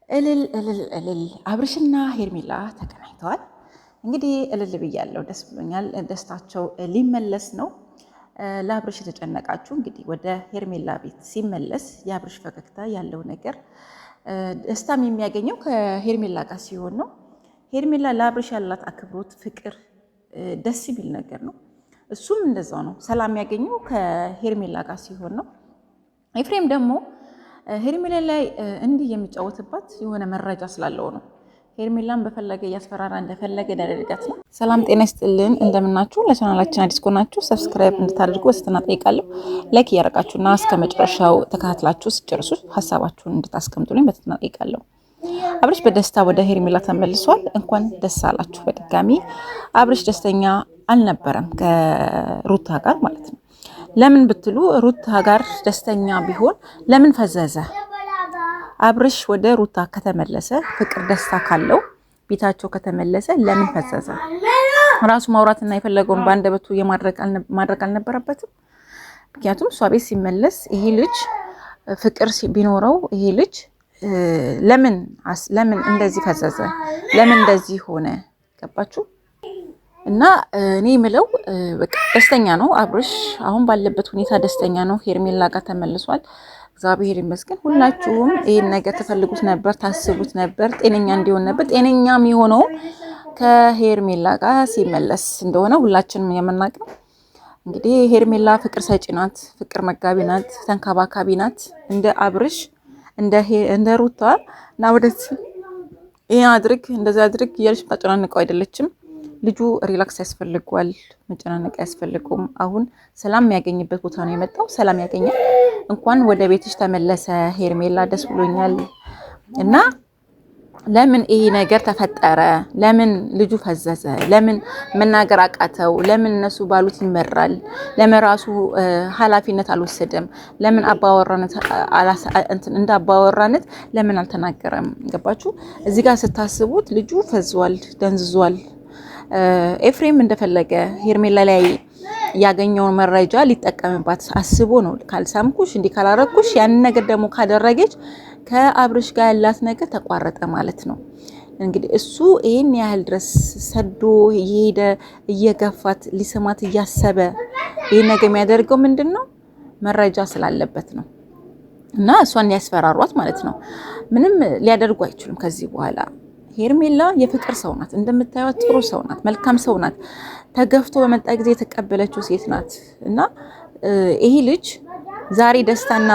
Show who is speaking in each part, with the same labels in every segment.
Speaker 1: እልል አብርሽና ሄርሜላ ተገናኝተዋል። እንግዲህ እልል ብያለሁ፣ ደስ ብሎኛል። ደስታቸው ሊመለስ ነው። ለአብርሽ የተጨነቃችሁ እንግዲህ ወደ ሄርሜላ ቤት ሲመለስ የአብርሽ ፈገግታ ያለው ነገር ደስታም የሚያገኘው ከሄርሜላ ጋር ሲሆን ነው። ሄርሜላ ለአብርሽ ያላት አክብሮት፣ ፍቅር ደስ የሚል ነገር ነው። እሱም እንደዛው ነው። ሰላም ያገኘው ከሄርሜላ ጋር ሲሆን ነው። ኤፍሬም ደግሞ ሄርሜላ ላይ እንዲህ የሚጫወትባት የሆነ መረጃ ስላለው ነው። ሄርሜላን በፈለገ እያስፈራራ እንደፈለገ ያደርጋት ነው። ሰላም ጤና ይስጥልን፣ እንደምናችሁ። ለቻናላችን አዲስ ከሆናችሁ ሰብስክራይብ እንድታደርጉ በትህትና እጠይቃለሁ። ላይክ እያደረጋችሁና እስከ መጨረሻው ተከታትላችሁ ስጨርሱ ሀሳባችሁን እንድታስቀምጡልኝ በትህትና እጠይቃለሁ። አብርሽ በደስታ ወደ ሄርሜላ ተመልሷል። እንኳን ደስ አላችሁ በድጋሚ። አብርሽ ደስተኛ አልነበረም ከሩታ ጋር ማለት ነው። ለምን ብትሉ ሩታ ጋር ደስተኛ ቢሆን ለምን ፈዘዘ? አብርሽ ወደ ሩታ ከተመለሰ ፍቅር ደስታ ካለው ቤታቸው ከተመለሰ ለምን ፈዘዘ? ራሱ ማውራትና የፈለገውን በአንደበቱ ማድረግ አልነበረበትም? ምክንያቱም እሷ ቤት ሲመለስ ይሄ ልጅ ፍቅር ቢኖረው ይሄ ልጅ ለምን እንደዚህ ፈዘዘ? ለምን እንደዚህ ሆነ? ገባችሁ? እና እኔ የምለው በቃ ደስተኛ ነው አብርሽ፣ አሁን ባለበት ሁኔታ ደስተኛ ነው። ሄርሜላ ጋር ተመልሷል። እግዚአብሔር ይመስገን። ሁላችሁም ይሄን ነገር ተፈልጉት ነበር፣ ታስቡት ነበር፣ ጤነኛ እንዲሆን ነበር። ጤነኛም የሆነው ከሄርሜላ ጋር ሲመለስ እንደሆነ ሁላችንም የምናውቀው። እንግዲህ ሄርሜላ ፍቅር ሰጪ ናት፣ ፍቅር መጋቢ ናት፣ ተንከባካቢ ናት። እንደ አብርሽ እንደ ሩታ እና ወደዚህ ይሄ አድርግ እንደዛ አድርግ እያለች ታጨናንቀው አይደለችም። ልጁ ሪላክስ ያስፈልገዋል፣ መጨናነቅ ያስፈልገውም። አሁን ሰላም የሚያገኝበት ቦታ ነው የመጣው። ሰላም ያገኛል። እንኳን ወደ ቤትሽ ተመለሰ ሄርሜላ፣ ደስ ብሎኛል። እና ለምን ይሄ ነገር ተፈጠረ? ለምን ልጁ ፈዘዘ? ለምን መናገር አቃተው? ለምን እነሱ ባሉት ይመራል? ለምን ራሱ ኃላፊነት አልወሰደም? ለምን እንደ አባወራነት ለምን አልተናገረም? ገባችሁ? እዚህ ጋር ስታስቡት ልጁ ፈዟል፣ ደንዝዟል። ኤፍሬም እንደፈለገ ሄርሜላ ላይ ያገኘውን መረጃ ሊጠቀምባት አስቦ ነው። ካልሳምኩሽ እንዲህ ካላረኩሽ ያንን ነገር ደግሞ ካደረገች ከአብርሽ ጋር ያላት ነገር ተቋረጠ ማለት ነው። እንግዲህ እሱ ይሄን ያህል ድረስ ሰዶ እየሄደ እየገፋት ሊስማት እያሰበ ይሄን ነገር የሚያደርገው ምንድነው? መረጃ ስላለበት ነው። እና እሷን ያስፈራሯት ማለት ነው። ምንም ሊያደርጉ አይችሉም ከዚህ በኋላ። ሄርሜላ የፍቅር ሰው ናት። እንደምታዩት ጥሩ ሰው ናት፣ መልካም ሰው ናት። ተገፍቶ በመጣ ጊዜ የተቀበለችው ሴት ናት። እና ይሄ ልጅ ዛሬ ደስታና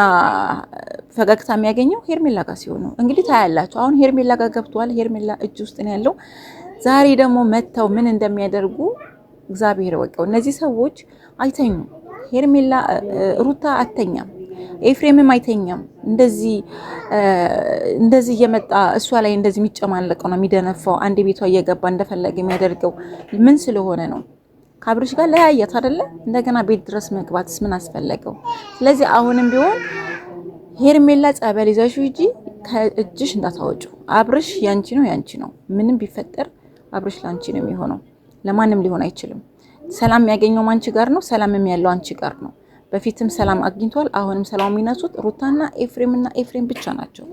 Speaker 1: ፈገግታ የሚያገኘው ሄርሜላ ጋር ሲሆን ነው። እንግዲህ ታያላችሁ። አሁን ሄርሜላ ጋር ገብቷል። ሄርሜላ እጅ ውስጥ ነው ያለው። ዛሬ ደግሞ መተው ምን እንደሚያደርጉ እግዚአብሔር ወቀው። እነዚህ ሰዎች አይተኙም። ሄርሜላ ሩታ አተኛም፣ ኤፍሬምም አይተኛም። እንደዚህ እየመጣ እሷ ላይ እንደዚህ የሚጨማለቀው ነው የሚደነፋው። አንድ ቤቷ እየገባ እንደፈለገ የሚያደርገው ምን ስለሆነ ነው? ከአብርሽ ጋር ለያያት አይደለ? እንደገና ቤት ድረስ መግባትስ ምን አስፈለገው? ስለዚህ አሁንም ቢሆን ሄርሜላ ጸበል ይዘሽ ሂጂ፣ ከእጅሽ እንዳታወጪው። አብርሽ ያንቺ ነው። ምንም ቢፈጠር አብርሽ ላንቺ ነው የሚሆነው፣ ለማንም ሊሆን አይችልም። ሰላም ያገኘው አንቺ ጋር ነው። ሰላምም ያለው አንቺ ጋር ነው። በፊትም ሰላም አግኝቷል። አሁንም ሰላም የሚነሱት ሩታና ኤፍሬም ብቻ ናቸው።